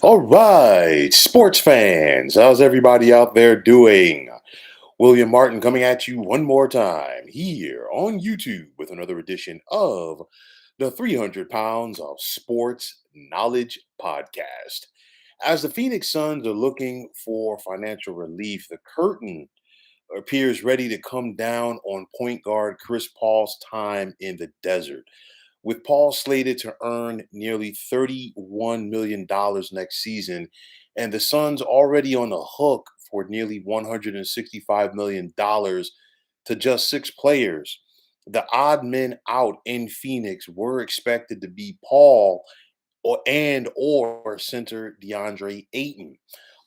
All right, sports fans, how's everybody out there doing? William Martin coming at you one more time here on YouTube with another edition of the 300 Pounds of Sports Knowledge podcast. As the Phoenix Suns are looking for financial relief, the curtain appears ready to come down on point guard Chris Paul's time in the desert. With Paul slated to earn nearly $31 million next season, and the Suns already on the hook for nearly $165 million to just six players, the odd men out in Phoenix were expected to be Paul or center DeAndre Ayton.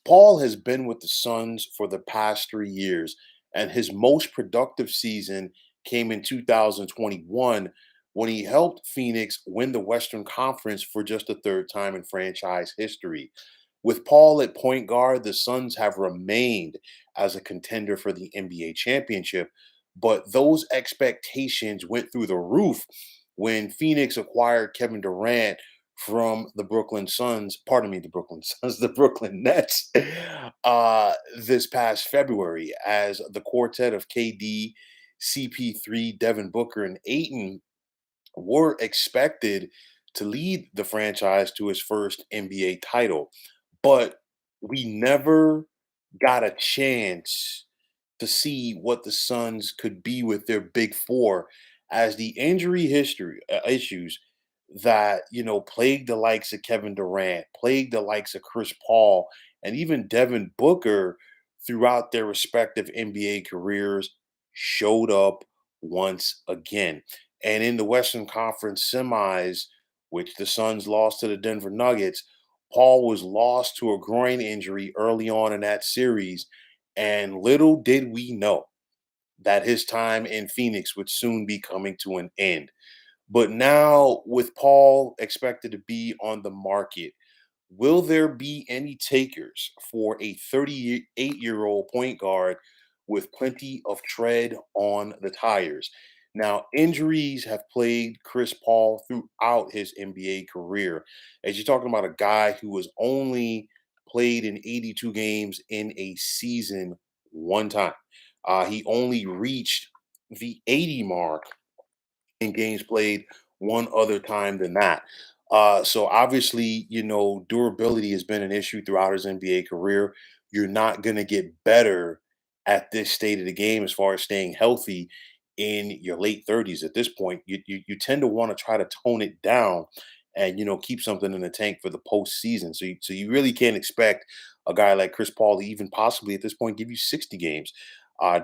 Paul has been with the Suns for the past 3 years, and his most productive season came in 2021 when he helped Phoenix win the Western Conference for just the third time in franchise history. With Paul at point guard, the Suns have remained as a contender for the NBA championship, but those expectations went through the roof when Phoenix acquired Kevin Durant from the Brooklyn Suns, pardon me, the Brooklyn Suns, the Brooklyn Nets, this past February, as the quartet of KD, CP3, Devin Booker, and Aiton were expected to lead the franchise to his first NBA title. But we never got a chance to see what the Suns could be with their big four, as the injury history issues that plagued the likes of Kevin Durant, plagued the likes of Chris Paul, and even Devin Booker throughout their respective NBA careers showed up once again. And in the Western Conference semis, which the Suns lost to the Denver Nuggets, Paul was lost to a groin injury early on in that series. And little did we know that his time in Phoenix would soon be coming to an end. But now, with Paul expected to be on the market, will there be any takers for a 38-year-old point guard with plenty of tread on the tires? Now, injuries have plagued Chris Paul throughout his NBA career. As you're talking about a guy who has only played in 82 games in a season one time. He only reached the 80 mark in games played one other time than that. So obviously, durability has been an issue throughout his NBA career. You're not going to get better at this state of the game as far as staying healthy in your late 30s. At this point, you tend to want to try to tone it down and keep something in the tank for the postseason. So you really can't expect a guy like Chris Paul to even possibly at this point give you 60 games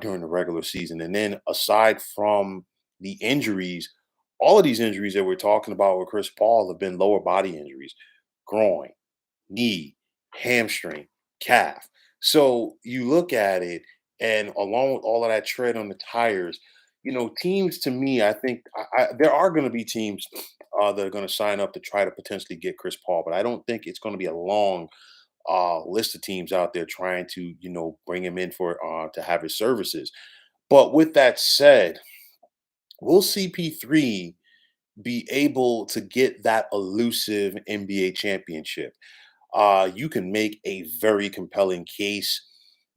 during the regular season. And then aside from the injuries, all of these injuries that we're talking about with Chris Paul have been lower body injuries, groin, knee, hamstring, calf. So you look at it, and along with all of that tread on the tires, teams to me, I think there are going to be teams that are going to sign up to try to potentially get Chris Paul, but I don't think it's going to be a long list of teams out there trying to, bring him in for to have his services. But with that said, will CP3 be able to get that elusive NBA championship? You can make a very compelling case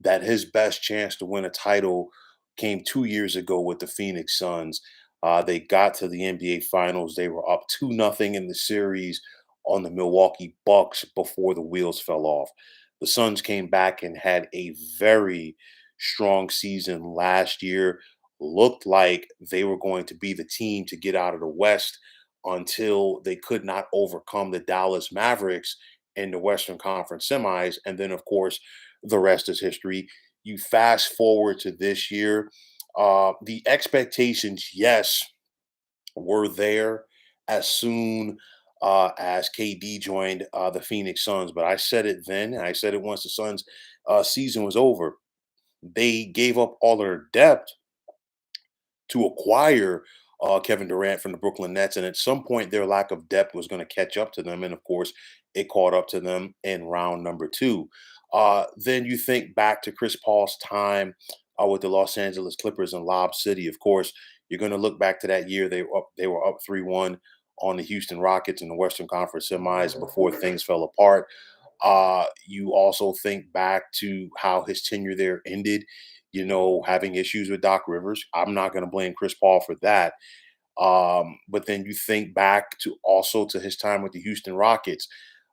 that his best chance to win a title came 2 years ago with the Phoenix Suns. They got to the NBA Finals. They were up 2-0 in the series on the Milwaukee Bucks before the wheels fell off. The Suns came back and had a very strong season last year. Looked like they were going to be the team to get out of the West until they could not overcome the Dallas Mavericks in the Western Conference semis. And then, of course, the rest is history. You fast forward to this year, the expectations, yes, were there as soon as KD joined the Phoenix Suns. But I said it then, and I said it once the Suns' season was over. They gave up all their depth to acquire Kevin Durant from the Brooklyn Nets. And at some point, their lack of depth was going to catch up to them. And of course, it caught up to them in round number two. Then you think back to Chris Paul's time with the Los Angeles Clippers in Lob City. Of course, you're going to look back to that year. They were up 3-1 on the Houston Rockets in the Western Conference semis before things fell apart. You also think back to how his tenure there ended, having issues with Doc Rivers. I'm not going to blame Chris Paul for that. But then you think back to also to his time with the Houston Rockets,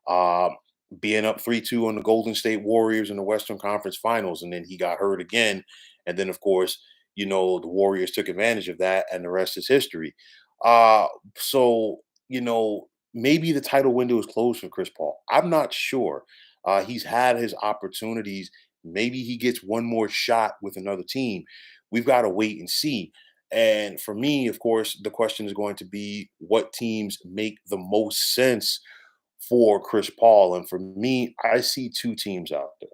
um, being up 3-2 on the Golden State Warriors in the Western Conference Finals, and then he got hurt again. And then, of course, the Warriors took advantage of that, and the rest is history. Uh, so, maybe the title window is closed for Chris Paul. I'm not sure. He's had his opportunities. Maybe he gets one more shot with another team. We've got to wait and see. And for me, of course, the question is going to be what teams make the most sense for Chris Paul. And for me, I see two teams out there.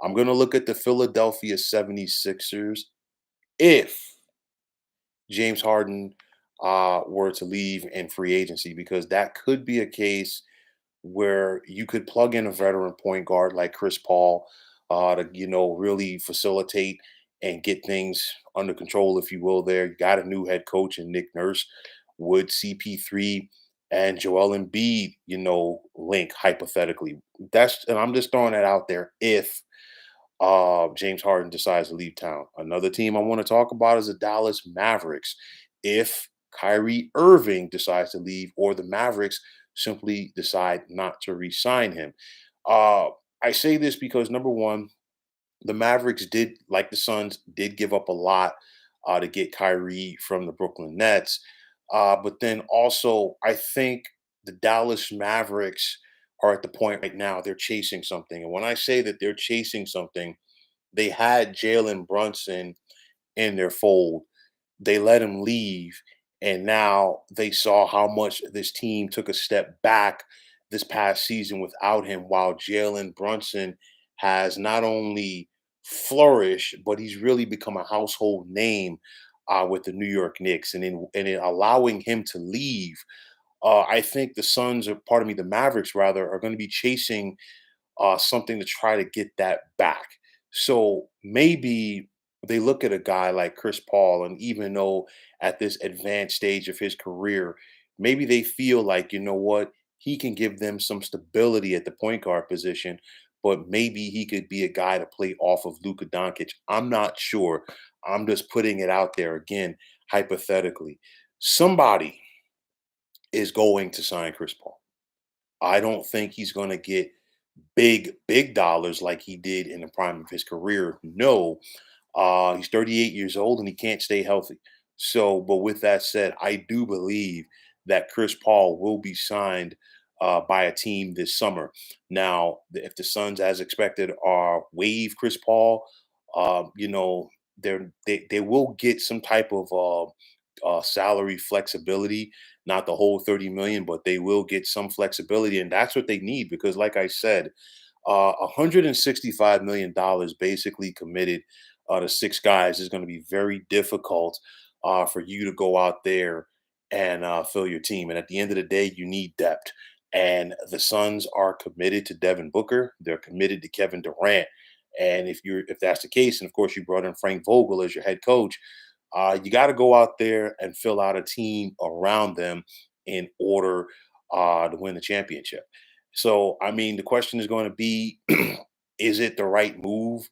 I'm going to look at the Philadelphia 76ers if James Harden were to leave in free agency, because that could be a case where you could plug in a veteran point guard like Chris Paul to really facilitate and get things under control, if you will. There, you got a new head coach in Nick Nurse. Would CP3 and Joel Embiid, link hypothetically? And I'm just throwing that out there. If James Harden decides to leave town. Another team I want to talk about is the Dallas Mavericks. If Kyrie Irving decides to leave, or the Mavericks simply decide not to re-sign him. Uh, I say this because number one, the Mavericks did, like the Suns, did give up a lot to get Kyrie from the Brooklyn Nets. But then also, I think the Dallas Mavericks are at the point right now they're chasing something. And when I say that they're chasing something, they had Jalen Brunson in their fold. They let him leave, and now they saw how much this team took a step back this past season without him, while Jalen Brunson has not only flourished, but he's really become a household name with the New York Knicks. And in allowing him to leave, I think the Suns, or pardon me, the Mavericks rather, are going to be chasing something to try to get that back. So maybe they look at a guy like Chris Paul, and even though at this advanced stage of his career, maybe they feel like, you know what, he can give them some stability at the point guard position, but maybe he could be a guy to play off of Luka Doncic. I'm not sure. I'm just putting it out there again, hypothetically. Somebody is going to sign Chris Paul. I don't think he's going to get big dollars like he did in the prime of his career. No, he's 38 years old and he can't stay healthy. So, but with that said, I do believe that Chris Paul will be signed by a team this summer. Now, if the Suns, as expected, are waive Chris Paul, they will get some type of salary flexibility, not the whole 30 million, but they will get some flexibility, and that's what they need because, like I said, $165 million basically committed to six guys is going to be very difficult for you to go out there and fill your team. And at the end of the day, you need depth. And the Suns are committed to Devin Booker. They're committed to Kevin Durant. And if that's the case, and of course you brought in Frank Vogel as your head coach, you got to go out there and fill out a team around them in order to win the championship. So, I mean, the question is going to be is it the right move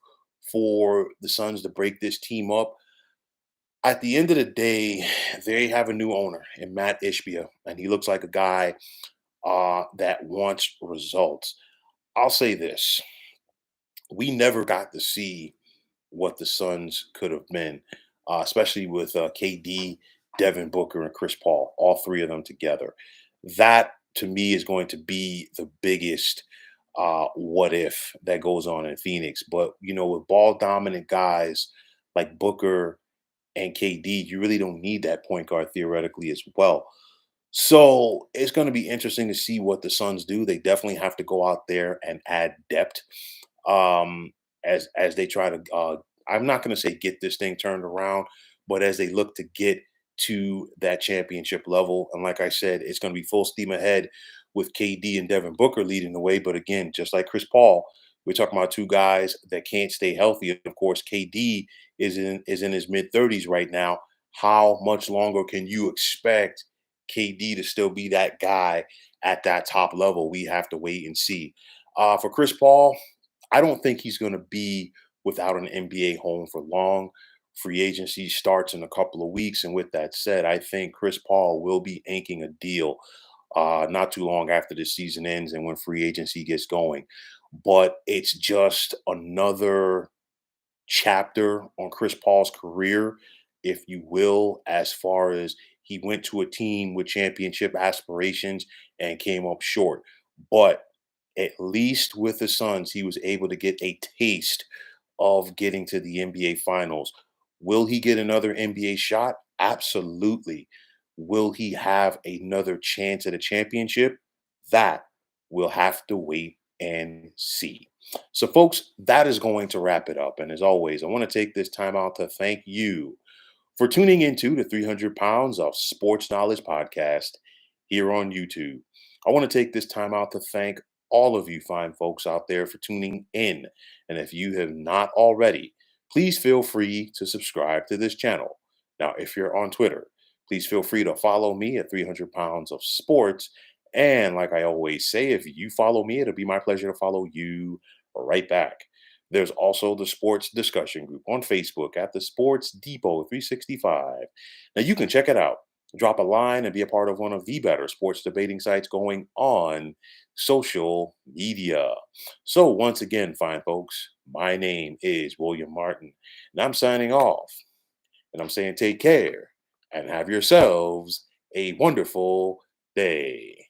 for the Suns to break this team up? At the end of the day, they have a new owner in Matt Ishbia, and he looks like a guy that wants results. I'll say this: we never got to see what the Suns could have been, especially with KD, Devin Booker, and Chris Paul, all three of them together. That to me is going to be the biggest what if that goes on in Phoenix. But with ball dominant guys like Booker and KD, you really don't need that point guard theoretically as well. So it's going to be interesting to see what the Suns do. They definitely have to go out there and add depth um, as they try to. I'm not going to say get this thing turned around, but as they look to get to that championship level, and like I said, it's going to be full steam ahead with KD and Devin Booker leading the way. But again, just like Chris Paul, we're talking about two guys that can't stay healthy. Of course, KD is in his mid 30s right now. How much longer can you expect KD to still be that guy at that top level? We have to wait and see. For Chris Paul, I don't think he's going to be without an NBA home for long. Free agency starts in a couple of weeks. And with that said, I think Chris Paul will be inking a deal not too long after the season ends and when free agency gets going. But it's just another chapter on Chris Paul's career, if you will, as far as he went to a team with championship aspirations and came up short. But at least with the Suns, he was able to get a taste of getting to the NBA Finals. Will he get another NBA shot? Absolutely. Will he have another chance at a championship? That we'll have to wait and see. So, folks, that is going to wrap it up. And as always, I want to take this time out to thank you for tuning into the 300 Pounds of Sports Knowledge podcast here on YouTube. I want to take this time out to thank all of you fine folks out there for tuning in. And if you have not already, please feel free to subscribe to this channel. Now, if you're on Twitter, please feel free to follow me at 300 Pounds of Sports. And like I always say, if you follow me, it'll be my pleasure to follow you right back. There's also the sports discussion group on Facebook at the Sports Depot 365. Now you can check it out. Drop a line and be a part of one of the better sports debating sites going on social media. So once again, fine folks, my name is William Martin, and I'm signing off. And I'm saying take care and have yourselves a wonderful day.